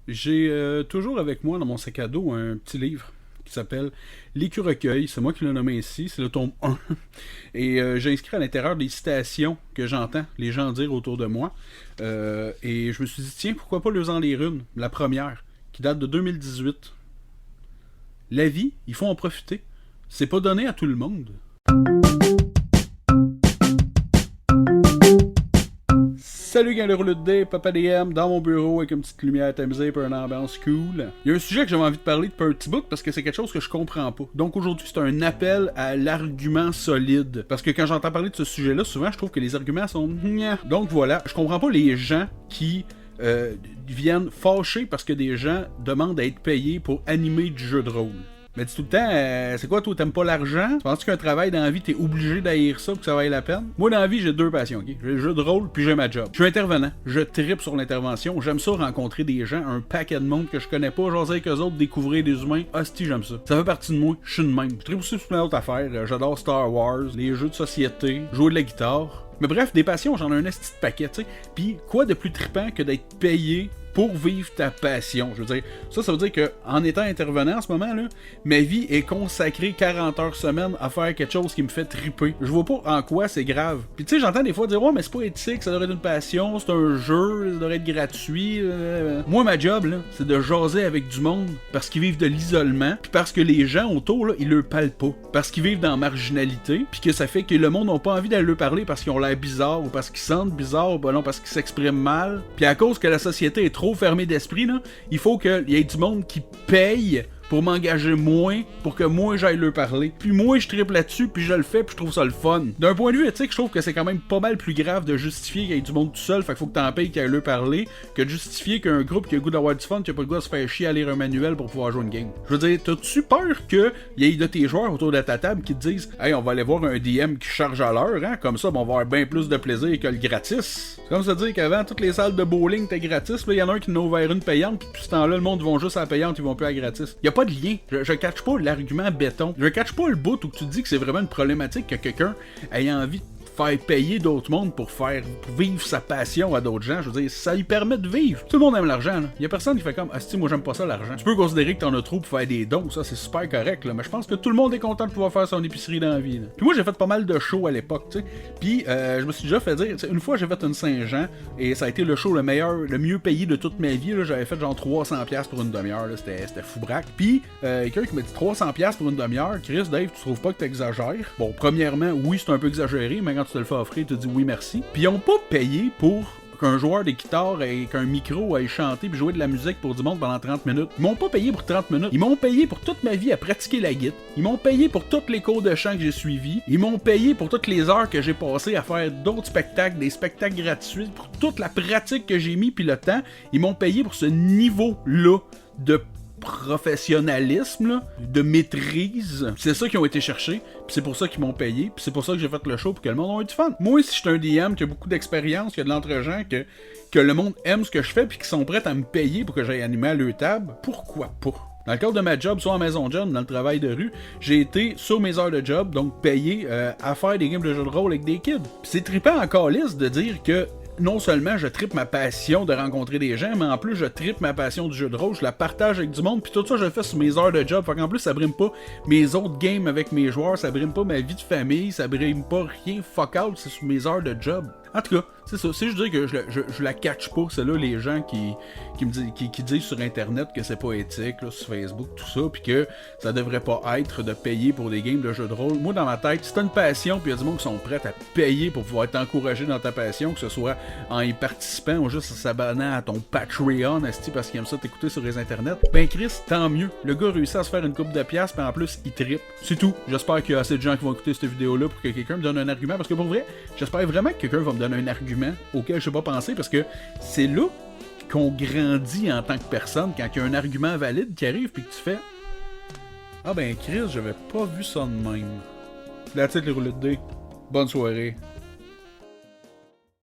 J'ai toujours avec moi dans mon sac à dos un petit livre qui s'appelle L'écureuil. C'est moi qui l'ai nommé ici, c'est le tome 1. Et j'ai inscrit à l'intérieur des citations que j'entends les gens dire autour de moi. Et je me suis dit, tiens, pourquoi pas leur en lire une, la première, qui date de 2018. La vie, il faut en profiter. C'est pas donné à tout le monde. Salut gang de rouleux de dés, Papa DM, dans mon bureau avec une petite lumière tamisée et une ambiance cool. Il y a un sujet que j'avais envie de parler depuis un petit bout parce que c'est quelque chose que je comprends pas. Donc aujourd'hui c'est un appel à l'argument solide. Parce que quand j'entends parler de ce sujet-là, souvent je trouve que les arguments sont gnah. Donc voilà, je comprends pas les gens qui viennent fâchés parce que des gens demandent à être payés pour animer du jeu de rôle. Mais dis tout le temps, c'est quoi, toi, t'aimes pas l'argent? Tu penses qu'un travail dans la vie, t'es obligé d'haïr ça pour que ça vaille la peine? Moi, dans la vie, j'ai deux passions, ok? J'ai le jeu de rôle, puis j'ai ma job. Je suis intervenant, je trippe sur l'intervention, j'aime ça rencontrer des gens, un paquet de monde que je connais pas, jaser avec eux autres, découvrir des humains. Hostie, j'aime ça. Ça fait partie de moi, je suis de même. Je trippe aussi sur plein d'autres affaires, j'adore Star Wars, les jeux de société, jouer de la guitare. Mais bref, des passions, j'en ai un esti de paquet, tu sais. Puis quoi de plus trippant que d'être payé pour vivre ta passion? Je veux dire, ça veut dire que en étant intervenant en ce moment, là, ma vie est consacrée 40 heures semaine à faire quelque chose qui me fait triper. Je vois pas en quoi c'est grave. Puis tu sais, j'entends des fois dire, ouais, mais c'est pas éthique, ça devrait être une passion, c'est un jeu, ça devrait être gratuit. Moi, ma job, là, c'est de jaser avec du monde parce qu'ils vivent de l'isolement, puis parce que les gens autour, là, ils le parlent pas. Parce qu'ils vivent dans la marginalité, puis que ça fait que le monde n'a pas envie d'aller leur parler parce qu'ils ont l'air bizarre, ou parce qu'ils sentent bizarre, ou ben non, parce qu'ils s'expriment mal. Puis à cause que la société est trop fermé d'esprit, là, il faut qu'il y ait du monde qui paye pour m'engager moins, pour que moi j'aille leur parler. Puis moi je triple là-dessus, puis je le fais, puis je trouve ça le fun. D'un point de vue éthique, je trouve que c'est quand même pas mal plus grave de justifier qu'il y ait du monde tout seul, fait qu'il faut que t'en payes qu'il aille leur parler, que de justifier qu'un groupe qui a le goût d'avoir du fun, qui a pas le goût de se faire chier à lire un manuel pour pouvoir jouer une game. Je veux dire, t'as-tu peur qu'il y ait de tes joueurs autour de ta table qui te disent « Hey, on va aller voir un DM qui charge à l'heure, hein? Comme ça, on va avoir bien plus de plaisir que le gratis. » C'est comme ça dire qu'avant, toutes les salles de bowling étaient gratis, là, il y en a un qui en a ouvert une payante, puis depuis ce temps-là, le monde vont juste à la payante, ils vont plus à la gratis. Y a pas de lien. Je catch pas l'argument béton. Je catch pas le bout où tu dis que c'est vraiment une problématique que quelqu'un ait envie de faire payer d'autres mondes pour vivre sa passion à d'autres gens. Je veux dire, ça lui permet de vivre. Tout le monde aime l'argent, là. Y a personne qui fait comme, ah si, moi j'aime pas ça l'argent. Tu peux considérer que t'en as trop pour faire des dons, ça c'est super correct, là. Mais je pense que tout le monde est content de pouvoir faire son épicerie dans la vie, là. Puis moi j'ai fait pas mal de shows à l'époque, tu sais. Puis je me suis déjà fait dire, une fois j'ai fait une Saint-Jean et ça a été le show le mieux payé de toute ma vie, là. J'avais fait genre 300$ pour une demi-heure, là. C'était fou braque. Puis quelqu'un qui m'a dit 300$ pour une demi-heure, Chris, Dave, tu trouves pas que t'exagères? Bon, premièrement, oui, c'est un peu exagéré, mais quand tu te le fais offrir, tu te dis oui merci. Puis ils ont pas payé pour qu'un joueur de guitare et qu'un micro aille chanter puis jouer de la musique pour du monde pendant 30 minutes. Ils m'ont pas payé pour 30 minutes. Ils m'ont payé pour toute ma vie à pratiquer la guitare. Ils m'ont payé pour tous les cours de chant que j'ai suivis. Ils m'ont payé pour toutes les heures que j'ai passées à faire d'autres spectacles, des spectacles gratuits, pour toute la pratique que j'ai mis puis le temps. Ils m'ont payé pour ce niveau-là de professionnalisme, là, de maîtrise. C'est ça qu'ils ont été chercher, puis c'est pour ça qu'ils m'ont payé, puis c'est pour ça que j'ai fait le show pour que le monde ait du fun. Moi, si je suis un DM qui a beaucoup d'expérience, qui a de l'entre-gens, que le monde aime ce que je fais, puis qu'ils sont prêts à me payer pour que j'aille animer à leur table, pourquoi pas? Dans le cadre de ma job, soit en maison de job, dans le travail de rue, j'ai été sur mes heures de job, donc payé à faire des games de jeux de rôle avec des kids. Puis c'est trippant en calice de dire que non seulement je trippe ma passion de rencontrer des gens, mais en plus je trippe ma passion du jeu de rôle, je la partage avec du monde, puis tout ça je le fais sur mes heures de job, fait qu'en plus ça brime pas mes autres games avec mes joueurs, ça brime pas ma vie de famille, ça brime pas rien, fuck out, c'est sur mes heures de job. En tout cas, c'est ça, c'est juste dire que je la catch pas, c'est là les gens qui me disent, qui disent sur internet que c'est pas éthique, là, sur Facebook, tout ça, puis que ça devrait pas être de payer pour des games de jeux de rôle. Moi dans ma tête, si t'as une passion, puis y a du monde qui sont prêts à payer pour pouvoir t'encourager dans ta passion, que ce soit en y participant ou juste en s'abonnant à ton Patreon, esti, parce qu'il aime ça t'écouter sur les internets, ben Chris, tant mieux. Le gars réussit à se faire une coupe de piastres, puis en plus, il trippe. C'est tout. J'espère qu'il y a assez de gens qui vont écouter cette vidéo-là pour que quelqu'un me donne un argument, parce que pour vrai, j'espère vraiment que quelqu'un va me donner un argument auquel je n'ai pas pensé, parce que c'est là qu'on grandit en tant que personne, quand il y a un argument valide qui arrive, puis que tu fais « Ah ben Chris, j'avais pas vu ça de même. » That's it les roulettes de dés. Bonne soirée.